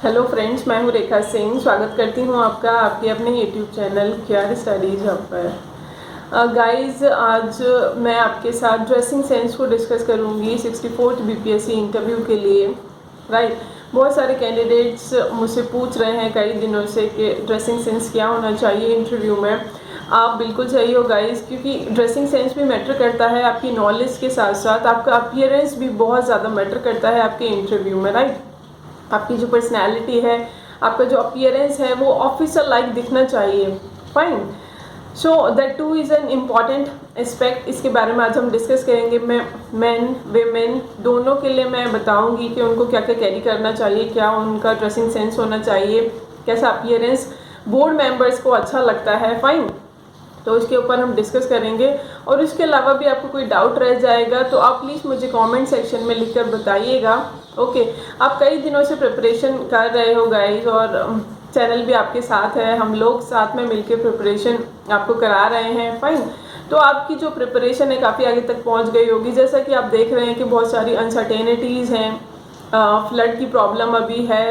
Hello friends, मैं हूँ रेखा सिंह। स्वागत करती हूँ आपका आपके अपने YouTube channel QR studies hub पर। गाइस, आज मैं आपके साथ ड्रेसिंग सेंस को डिस्कस करूँगी 64th बीपीएससी इंटरव्यू के लिए। राइट, बहुत सारे कैंडिडेट्स मुझसे पूछ रहे हैं कई दिनों से कि ड्रेसिंग सेंस क्या होना चाहिए इंटरव्यू में। आप बिल्कुल सही हो गाइस, क्योंकि ड्रेसिंग सेंस भी मैटर करता है। आपकी नॉलेज के साथ साथ आपका अपीयरेंस भी बहुत ज़्यादा मैटर करता है आपके इंटरव्यू में। राइट, आपकी जो पर्सनैलिटी है, आपका जो अपीयरेंस है, वो ऑफिसर लाइक दिखना चाहिए। Fine, so that two is an important aspect. इसके बारे में आज हम डिस्कस करेंगे। मैं मेन वेमेन दोनों के लिए मैं बताऊंगी कि उनको क्या क्या कैरी करना चाहिए, क्या उनका ड्रेसिंग सेंस होना चाहिए, कैसा अपीयरेंस बोर्ड मेंबर्स को अच्छा लगता है। फाइन, तो उसके ऊपर हम डिस्कस करेंगे। और इसके अलावा भी आपको कोई डाउट रह जाएगा तो आप प्लीज़ मुझे कमेंट सेक्शन में लिखकर बताइएगा। ओके, आप कई दिनों से प्रिपरेशन कर रहे हो गाइस, और चैनल भी आपके साथ है। हम लोग साथ में मिलकर प्रिपरेशन आपको करा रहे हैं। फाइन, तो आपकी जो प्रिपरेशन है काफ़ी आगे तक पहुंच गई होगी। जैसा कि आप देख रहे हैं कि बहुत सारी अनसर्टेनिटीज़ हैं। फ्लड की प्रॉब्लम अभी है,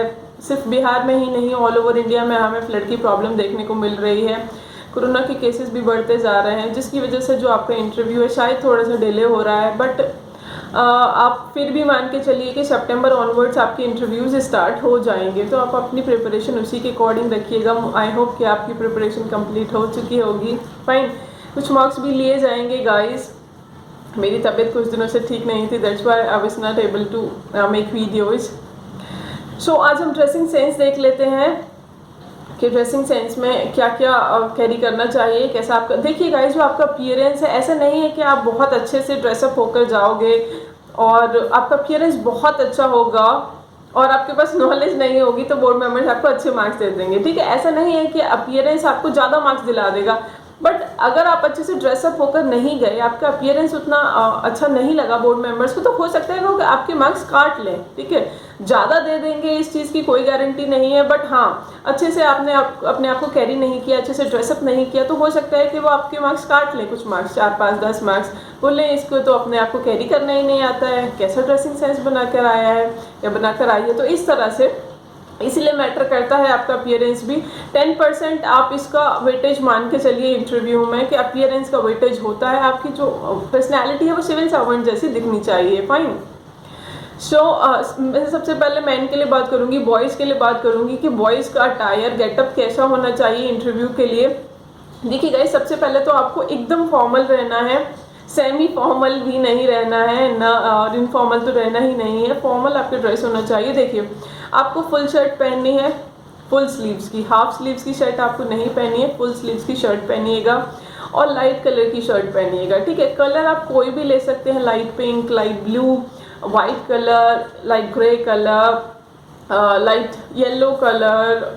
सिर्फ बिहार में ही नहीं, ऑल ओवर इंडिया में हमें फ्लड की प्रॉब्लम देखने को मिल रही है। कोरोना के केसेस भी बढ़ते जा रहे हैं, जिसकी वजह से जो आपका इंटरव्यू है शायद थोड़ा सा डिले हो रहा है। बट आप फिर भी मान के चलिए कि सितंबर ऑनवर्ड्स आपके इंटरव्यूज़ स्टार्ट हो जाएंगे, तो आप अपनी प्रिपरेशन उसी के अकॉर्डिंग रखिएगा। आई होप कि आपकी प्रिपरेशन कंप्लीट हो चुकी होगी। फाइन, कुछ मार्क्स भी लिए जाएंगे गाइस। मेरी तबीयत कुछ दिनों से ठीक नहीं थी, that's why I was not able to make videos. So आज हम ड्रेसिंग सेंस देख लेते हैं कि ड्रेसिंग सेंस में क्या क्या कैरी करना चाहिए, कैसा आपका। देखिए गाइस, जो आपका अपीयरेंस है, ऐसा नहीं है कि आप बहुत अच्छे से ड्रेसअप होकर जाओगे और आपका अपीयरेंस बहुत अच्छा होगा और आपके पास नॉलेज नहीं होगी तो बोर्ड मेंबर्स आपको अच्छे मार्क्स दे देंगे। ठीक है, ऐसा नहीं है कि अपीयरेंस आपको ज़्यादा मार्क्स दिला देगा। बट अगर आप अच्छे से ड्रेसअप होकर नहीं गए, आपका अपीयरेंस उतना अच्छा नहीं लगा बोर्ड मेंबर्स को, तो हो सकता है वो आपके मार्क्स काट लें। ठीक है, ज़्यादा दे देंगे इस चीज़ की कोई गारंटी नहीं है, बट हाँ, अच्छे से आपने अपने आप को कैरी नहीं किया, अच्छे से ड्रेसअप नहीं किया, तो हो सकता है कि वो आपके मार्क्स काट लें, कुछ मार्क्स, 4, 5, 10 मार्क्स। बोले इसको तो अपने आप को कैरी करना ही नहीं आता है, कैसा ड्रेसिंग सेंस बनाकर आया है या बनाकर आई है। तो इस तरह से इसलिए मैटर करता है आपका अपीयरेंस भी। 10% आप इसका वेटेज मान के चलिए इंटरव्यू में कि अपीयरेंस का वेटेज होता है। आपकी जो पर्सनैलिटी है वो सिविल सर्वेंट जैसी दिखनी चाहिए। फाइन, सो मैं सबसे पहले मैन के लिए बात करूंगी, बॉयज़ के लिए बात करूंगी कि बॉयज़ का अटायर गेटअप कैसा होना चाहिए इंटरव्यू के लिए। देखिए गाइस, सबसे पहले तो आपको एकदम फॉर्मल रहना है, सेमी फॉर्मल भी नहीं रहना है ना, और इनफॉर्मल तो रहना ही नहीं है। फॉर्मल आपके ड्रेस होना चाहिए। देखिए, आपको फुल शर्ट पहननी है, फुल स्लीव्स की। हाफ स्लीव्स की शर्ट आपको नहीं पहनी है, फुल स्लीव्स की शर्ट पहनिएगा और लाइट कलर की शर्ट पहनिएगा। ठीक है, कलर आप कोई भी ले सकते हैं, light pink, light blue, white colour, light grey colour, light yellow colour,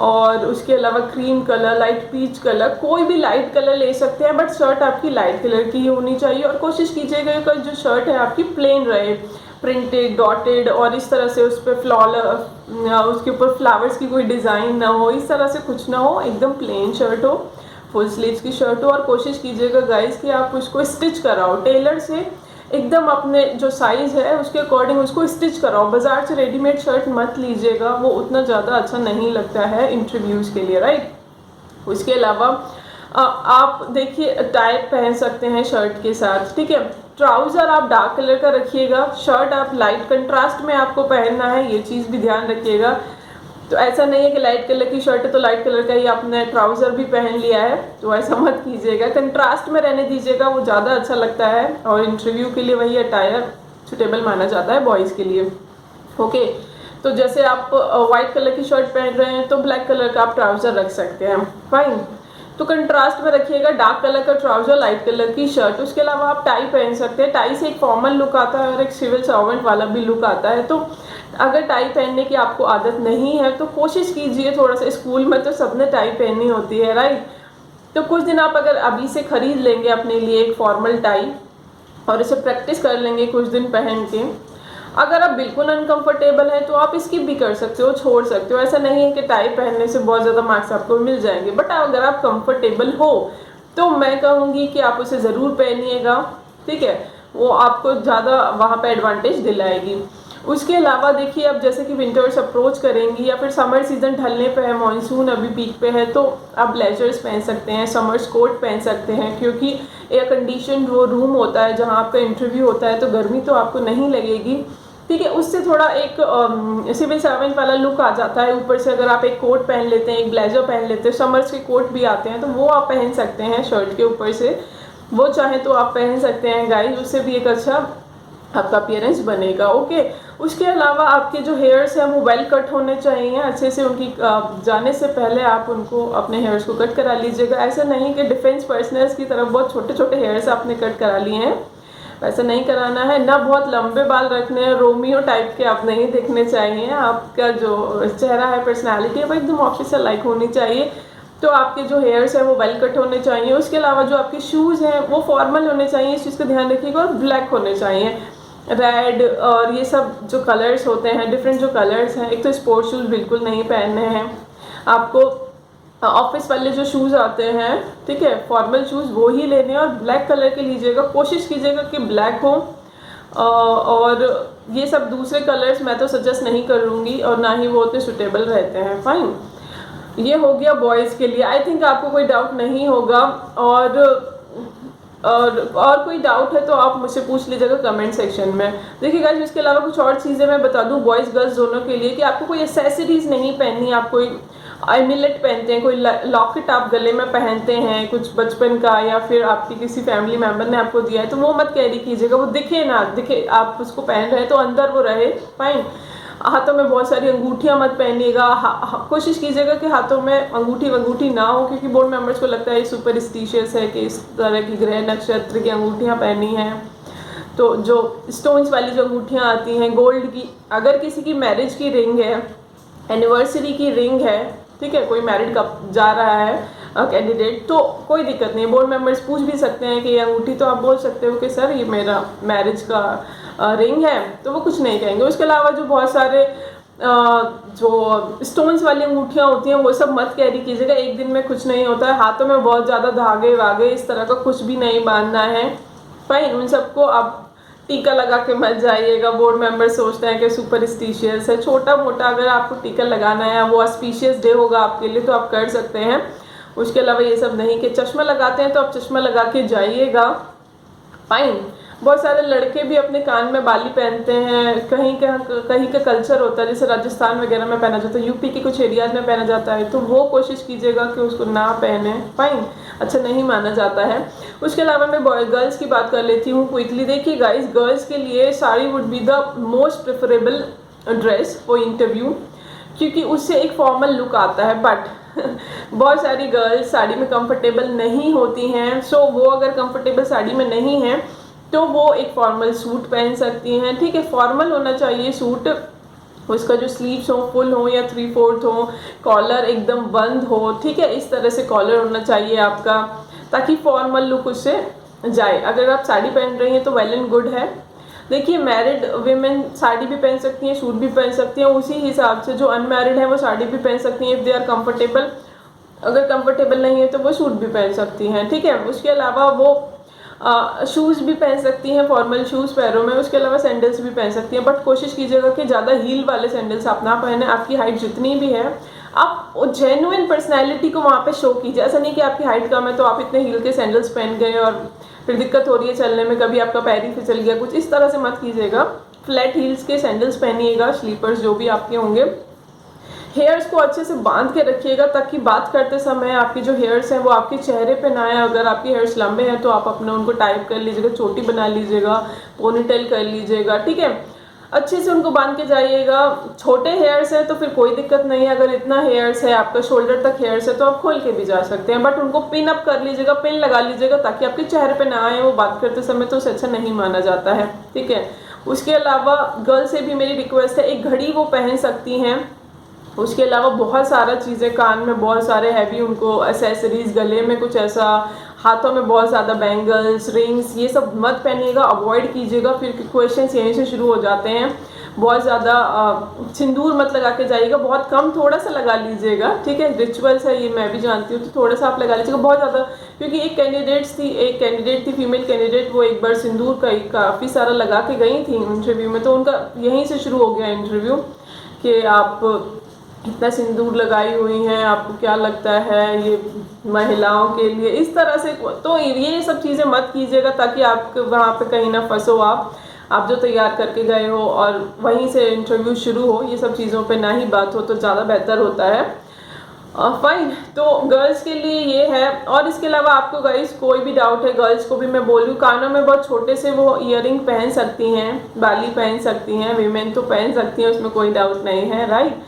और उसके अलावा cream colour, light peach colour, कोई भी लाइट कलर ले सकते हैं। बट शर्ट आपकी लाइट कलर की ही होनी चाहिए और कोशिश कीजिएगा कि जो शर्ट है आपकी प्लेन रहे, प्रिंटेड, डॉटेड, और इस तरह से उस पर उसके ऊपर फ्लावर्स की कोई डिज़ाइन ना हो, इस तरह से कुछ ना हो, एकदम प्लेन शर्ट हो, फुल स्लीव्स की शर्ट हो। और कोशिश कीजिएगा गाइस कि आप उसको स्टिच कराओ टेलर से, एकदम अपने जो साइज़ है उसके अकॉर्डिंग उसको स्टिच कराओ। बाजार से रेडीमेड शर्ट मत लीजिएगा, वो उतना ज़्यादा अच्छा नहीं लगता है इंटरव्यूज़ के लिए। राइट, उसके अलावा आप देखिए टाई पहन सकते हैं शर्ट के साथ। ठीक है, ट्राउज़र आप डार्क कलर का रखिएगा, शर्ट आप लाइट कंट्रास्ट में आपको पहनना है, ये चीज़ भी ध्यान रखिएगा। तो ऐसा नहीं है कि लाइट कलर की शर्ट है तो लाइट कलर का ही आपने ट्राउज़र भी पहन लिया है, तो ऐसा मत कीजिएगा। कंट्रास्ट में रहने दीजिएगा, वो ज़्यादा अच्छा लगता है और इंटरव्यू के लिए वही अटायर सुटेबल माना जाता है बॉयज़ के लिए। ओके, तो जैसे आप वाइट कलर की शर्ट पहन रहे हैं तो ब्लैक कलर का आप ट्राउज़र रख सकते हैं। फाइन, तो कंट्रास्ट में रखिएगा, डार्क कलर का ट्राउज़र, लाइट कलर की शर्ट। उसके अलावा आप टाई पहन सकते हैं, टाई से एक फॉर्मल लुक आता है और एक सिविल सर्वेंट वाला भी लुक आता है। तो अगर टाई पहनने की आपको आदत नहीं है तो कोशिश कीजिए थोड़ा सा, स्कूल में तो सबने टाई पहननी होती है। राइट, तो कुछ दिन आप अगर अभी से खरीद लेंगे अपने लिए एक फॉर्मल टाई और इसे प्रैक्टिस कर लेंगे कुछ दिन पहन के, अगर आप बिल्कुल अनकंफर्टेबल हैं तो आप स्किप भी कर सकते हो, छोड़ सकते हो। ऐसा नहीं है कि टाई पहनने से बहुत ज़्यादा मार्क्स आपको मिल जाएंगे, बट अगर आप कंफर्टेबल हो तो मैं कहूँगी कि आप उसे ज़रूर पहनिएगा। ठीक है, वो आपको ज़्यादा वहाँ पे एडवांटेज दिलाएगी। उसके अलावा देखिए, अब जैसे कि विंटर्स अप्रोच करेंगी या फिर समर सीज़न ढलने पे है, मानसून अभी पीक पे है, तो आप ब्लेजर्स पहन सकते हैं, समर्स कोट पहन सकते हैं, क्योंकि एयर कंडीशन वो रूम होता है जहाँ आपका इंटरव्यू होता है, तो गर्मी तो आपको नहीं लगेगी। ठीक है, उससे थोड़ा एक सिविल सर्वेंट वाला लुक आ जाता है। ऊपर से अगर आप एक कोट पहन लेते हैं, एक ब्लेजर पहन लेते हैं, समर्स के कोट भी आते हैं तो वो आप पहन सकते हैं शर्ट के ऊपर से, वो चाहे तो आप पहन सकते हैं गाइस, उससे भी एक अच्छा आपका अपीयरेंस बनेगा। ओके, उसके अलावा आपके जो हेयर्स हैं वो वेल कट होने चाहिए अच्छे से। उनकी जाने से पहले आप उनको अपने हेयर्स को कट करा लीजिएगा। ऐसा नहीं कि डिफेंस पर्सनल्स की तरफ बहुत छोटे छोटे हेयर्स आपने कट करा लिए हैं, वैसा नहीं कराना है। ना बहुत लंबे बाल रखने हैं, रोमियो टाइप के आप नहीं दिखने चाहिए। आपका जो चेहरा है, पर्सनैलिटी है, वो एकदम ऑफिसर लाइक होनी चाहिए। तो आपके जो हेयर्स हैं वो वेल कट होने चाहिए। उसके अलावा जो आपके शूज़ हैं वो फॉर्मल होने चाहिए, इस चीज़ का ध्यान रखिएगा, और ब्लैक होने चाहिए। रेड और ये सब जो कलर्स होते हैं, डिफरेंट जो कलर्स हैं, एक तो स्पोर्ट्स शूज़ बिल्कुल नहीं पहनने हैं आपको। ऑफिस वाले जो शूज़ आते हैं, ठीक है, फॉर्मल शूज़ वो ही लेने हैं, और ब्लैक कलर के लीजिएगा। कोशिश कीजिएगा कि ब्लैक हो, और ये सब दूसरे कलर्स मैं तो सजेस्ट नहीं करूँगी, और ना ही वो उतने सुटेबल रहते हैं। फाइन, ये हो गया बॉयज़ के लिए। आई थिंक आपको कोई डाउट नहीं होगा, और कोई डाउट है तो आप मुझसे पूछ लीजिएगा कमेंट सेक्शन में। देखिए गाइस, इसके अलावा कुछ और चीज़ें मैं बता दूं बॉयज़ गर्ल्स दोनों के लिए, कि आपको कोई एसेसरीज नहीं पहननी। आप कोई एमुलेट पहनते हैं, कोई लॉकेट आप गले में पहनते हैं कुछ बचपन का, या फिर आपकी किसी फैमिली मेम्बर ने आपको दिया है, तो वो मत कैरी कीजिएगा। वो दिखे ना दिखे, आप उसको पहन रहे हैं तो अंदर वो रहे। फाइन, हाथों में बहुत सारी अंगूठियां मत पहनिएगा। कोशिश कीजिएगा कि हाथों में अंगूठी ना हो, क्योंकि बोर्ड मेंबर्स को लगता है ये सुपरस्टिशियस है कि इस तरह की ग्रह नक्षत्र की अंगूठियां पहनी हैं। तो जो स्टोन्स वाली जो अंगूठियां आती हैं गोल्ड की, अगर किसी की मैरिज की रिंग है, एनिवर्सरी की रिंग है, ठीक है, कोई मैरिड कप जा रहा है कैंडिडेट, तो कोई दिक्कत नहीं। बोर्ड मेंबर्स पूछ भी सकते हैं कि ये अंगूठी, तो आप बोल सकते हो कि सर ये मेरा मैरिज का रिंग है, तो वो कुछ नहीं कहेंगे। उसके अलावा जो बहुत सारे जो स्टोन्स वाली अंगूठियाँ होती हैं वो सब मत कैरी कीजिएगा, एक दिन में कुछ नहीं होता है। हाथों में बहुत ज़्यादा धागे वागे इस तरह का कुछ भी नहीं बांधना है। फाइन, उन सबको आप टीका लगा के मत जाइएगा। बोर्ड मेंबर सोचते हैं कि सुपरस्टिशियस है। छोटा मोटा अगर आपको टीका लगाना है, वो ऑस्पिशियस डे होगा आपके लिए, तो आप कर सकते हैं। उसके अलावा ये सब नहीं। कि चश्मा लगाते हैं तो आप चश्मा लगा के जाइएगा। फाइन, बहुत सारे लड़के भी अपने कान में बाली पहनते हैं। कहीं का कल्चर होता है, जैसे राजस्थान वगैरह में पहना जाता है, यूपी के कुछ एरियाज में पहना जाता है, तो वो कोशिश कीजिएगा कि उसको ना पहने। फाइन, अच्छा नहीं माना जाता है। उसके अलावा मैं गर्ल्स की बात कर लेती हूँ क्विकली। देखिए गाइस, गर्ल्स के लिए sari would be the most preferable dress for interview, क्योंकि उससे एक फॉर्मल लुक आता है। बट बहुत सारी गर्ल्स साड़ी में कंफर्टेबल नहीं होती हैं, सो वो अगर कंफर्टेबल साड़ी में नहीं हैं तो वो एक फॉर्मल सूट पहन सकती हैं। ठीक है, फॉर्मल होना चाहिए सूट, उसका जो स्लीव्स हो फुल हो या 3/4 हो, कॉलर एकदम बंद हो। ठीक है, इस तरह से कॉलर होना चाहिए आपका, ताकि फॉर्मल लुक उससे जाए। अगर आप साड़ी पहन रही हैं तो वेल एंड गुड है। देखिए, मैरिड वीमेन साड़ी भी पहन सकती हैं, सूट भी पहन सकती हैं, उसी हिसाब से जो अनमैरिड है वो साड़ी भी पहन सकती हैं इफ़ दे आर कंफर्टेबल। अगर कंफर्टेबल नहीं है तो वो सूट भी पहन सकती हैं। ठीक है, उसके अलावा वो शूज़ भी पहन सकती हैं, फॉर्मल शूज़ पैरों में। उसके अलावा सैंडल्स भी पहन सकती हैं, बट कोशिश कीजिएगा कि ज़्यादा हील वाले सैंडल्स आप ना पहने। आपकी हाइट जितनी भी है, आप जेन्युइन पर्सनैलिटी को वहाँ पे शो कीजिए। ऐसा नहीं कि आपकी हाइट कम है तो आप इतने हील के सैंडल्स पहन गए और फिर दिक्कत हो रही है चलने में, कभी आपका पैर ही फिसल गया, कुछ इस तरह से मत कीजिएगा। फ्लैट हील्स के सैंडल्स पहनिएगा, स्लीपर्स जो भी आपके होंगे। हेयर्स को अच्छे से बांध के रखिएगा, ताकि बात करते समय आपके जो हेयर्स हैं वो आपके चेहरे पे ना आए। अगर आपके हेयर्स लंबे हैं तो आप अपने उनको टाइप कर लीजिएगा, चोटी बना लीजिएगा, पोनीटेल कर लीजिएगा। ठीक है, अच्छे से उनको बांध के जाइएगा। छोटे हेयर्स हैं तो फिर कोई दिक्कत नहीं है, अगर इतना हेयर्स है आपका शोल्डर तक हेयर्स है तो आप खोल के भी जा सकते हैं, बट उनको पिन अप कर लीजिएगा, पिन लगा लीजिएगा, ताकि आपके चेहरे पे ना आए। वो बात करते समय तो उसे अच्छा नहीं माना जाता है। ठीक है, उसके अलावा गर्ल से भी मेरी रिक्वेस्ट है, एक घड़ी वो पहन सकती हैं। उसके अलावा बहुत सारा चीज़ें, कान में बहुत सारे हैवी उनको एसेसरीज, गले में कुछ ऐसा, हाथों में बहुत ज़्यादा बैंगल्स, रिंग्स, ये सब मत पहनिएगा, अवॉइड कीजिएगा। फिर क्वेश्चंस यहीं से शुरू हो जाते हैं। बहुत ज़्यादा सिंदूर मत लगा के जाइएगा, बहुत कम, थोड़ा सा लगा लीजिएगा। ठीक है, रिचुअल्स है ये, मैं भी जानती हूँ, तो थोड़ा सा आप लगा लीजिएगा। बहुत ज़्यादा क्योंकि एक कैंडिडेट थी फीमेल कैंडिडेट, वो एक बार सिंदूर काफ़ी सारा लगा के गई थी इंटरव्यू में, तो उनका यहीं से शुरू हो गया इंटरव्यू कि आप इतना सिंदूर लगाई हुई हैं, आपको क्या लगता है ये महिलाओं के लिए, इस तरह से। तो ये सब चीज़ें मत कीजिएगा ताकि आप वहाँ पे कहीं ना फंसो। आप जो तैयार करके गए हो और वहीं से इंटरव्यू शुरू हो, ये सब चीज़ों पे ना ही बात हो तो ज़्यादा बेहतर होता है। फाइन, तो गर्ल्स के लिए ये है। और इसके अलावा आपको गाइस कोई भी डाउट है, गर्ल्स को भी मैं बोल रही हूँ, कानों में बहुत छोटे से वो ईयरिंग पहन सकती हैं, बाली पहन सकती हैं, वीमेन तो पहन सकती हैं, उसमें कोई डाउट नहीं है, राइट।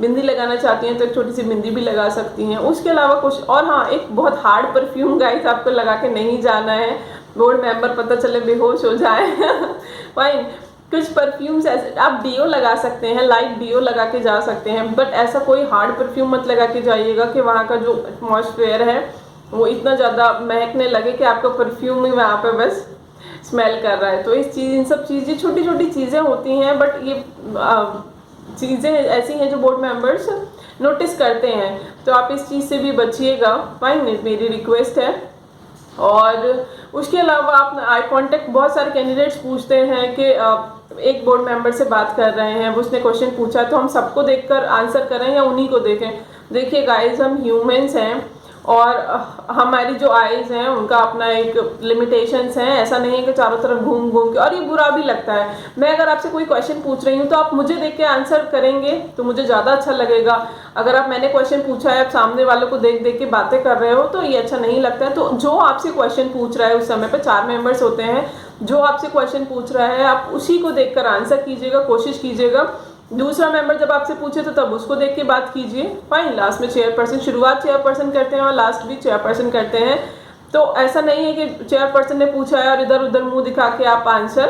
बिंदी लगाना चाहती हैं तो एक छोटी सी बिंदी भी लगा सकती हैं। उसके अलावा कुछ और, हाँ, एक बहुत हार्ड परफ्यूम गाइस आपको लगा के नहीं जाना है, बोर्ड मेंबर पता चले बेहोश हो जाए। फाइन, कुछ परफ्यूम्स ऐसे आप डीओ लगा सकते हैं, लाइट डीओ लगा के जा सकते हैं, बट ऐसा कोई हार्ड परफ्यूम मत लगा के जाइएगा कि वहाँ का जो एटमॉस्फेयर है वो इतना ज़्यादा महकने लगे कि आपका परफ्यूम ही वहाँ पे बस स्मेल कर रहा है। तो इन सब चीज़ें, छोटी छोटी चीज़ें होती हैं, बट ये चीज़ें ऐसी हैं जो बोर्ड मेंबर्स नोटिस करते हैं, तो आप इस चीज़ से भी बचिएगा। फाइन, मेरी रिक्वेस्ट है। और उसके अलावा आप आई कांटेक्ट, बहुत सारे कैंडिडेट्स पूछते हैं कि एक बोर्ड मेंबर से बात कर रहे हैं, उसने क्वेश्चन पूछा तो हम सबको देखकर आंसर करें या उन्हीं को देखें। देखिए गाइस, हम ह्यूमंस हैं और हमारी जो आइज़ हैं उनका अपना एक लिमिटेशंस हैं। ऐसा नहीं है कि चारों तरफ घूम घूम के, और ये बुरा भी लगता है। मैं अगर आपसे कोई क्वेश्चन पूछ रही हूँ तो आप मुझे देख के आंसर करेंगे तो मुझे ज़्यादा अच्छा लगेगा। अगर आप मैंने क्वेश्चन पूछा है, आप सामने वालों को देख देख के बातें कर रहे हो तो ये अच्छा नहीं लगता है। तो जो आपसे क्वेश्चन पूछ रहा है, उस समय पर 4 मेंबर्स होते हैं, जो आपसे क्वेश्चन पूछ रहा है आप उसी को देख कर आंसर कीजिएगा, कोशिश कीजिएगा। दूसरा मेंबर जब आपसे पूछे तो तब उसको देख के बात कीजिए। फाइन, लास्ट में चेयरपर्सन, शुरुआत चेयरपर्सन करते हैं और लास्ट भी चेयरपर्सन करते हैं। तो ऐसा नहीं है कि चेयरपर्सन ने पूछा है और इधर उधर मुंह दिखा के आप आंसर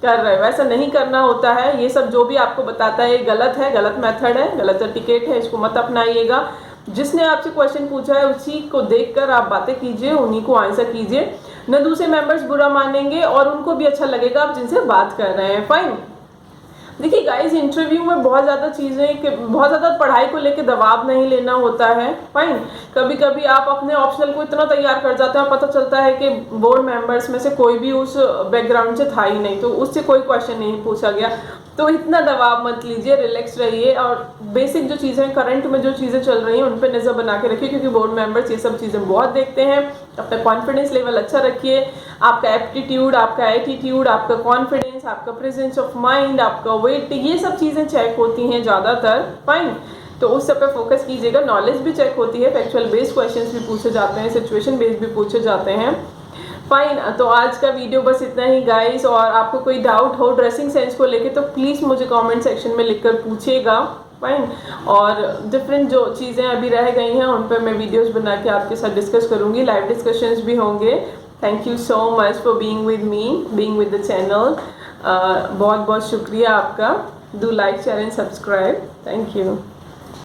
कर रहे हो, ऐसा नहीं करना होता है। ये सब जो भी आपको बताता है ये गलत है, गलत मेथड है, गलत एटिकेट है, इसको मत अपनाइएगा। जिसने आपसे क्वेश्चन पूछा है उसी को देखकर आप बातें कीजिए, उन्हीं को आंसर कीजिए। न दूसरे मेंबर्स बुरा मानेंगे और उनको भी अच्छा लगेगा आप जिनसे बात कर रहे हैं। फाइन, देखिए गाइस, इंटरव्यू में बहुत ज़्यादा चीज़ें कि बहुत ज़्यादा पढ़ाई को लेके दबाव नहीं लेना होता है। फाइन, कभी कभी आप अपने ऑप्शनल को इतना तैयार कर जाते हैं, पता चलता है कि बोर्ड मेंबर्स में से कोई भी उस बैकग्राउंड से था ही नहीं, तो उससे कोई क्वेश्चन नहीं पूछा गया। तो इतना दबाव मत लीजिए, रिलैक्स रहिए और बेसिक जो चीज़ें, करंट में जो चीज़ें चल रही हैं उन पर नज़र बना के रखिए, क्योंकि बोर्ड मेंबर्स ये सब चीज़ें बहुत देखते हैं। अपना कॉन्फिडेंस लेवल अच्छा रखिए, आपका एप्टीट्यूड, आपका एटीट्यूड, आपका कॉन्फिडेंस, आपका प्रेजेंस ऑफ माइंड, आपका वेट, ये सब चीज़ें चेक होती हैं ज़्यादातर। फाइन, तो उस सब पे फोकस कीजिएगा। नॉलेज भी चेक होती है, फैक्चुअल बेस्ड क्वेश्चंस भी पूछे जाते हैं, सिचुएशन बेस्ड भी पूछे जाते हैं। फाइन, तो आज का वीडियो बस इतना ही गाइस। और आपको कोई डाउट हो ड्रेसिंग सेंस को लेके तो प्लीज़ मुझे कमेंट सेक्शन में लिखकर पूछिएगा। फाइन, और डिफरेंट जो चीज़ें अभी रह गई हैं उन पर मैं वीडियोस बना के आपके साथ डिस्कस करूँगी, लाइव डिस्कशंस भी होंगे। Thank you so much for being with me, being with the channel. बहुत बहुत शुक्रिया आपका। Do like, share and subscribe. Thank you.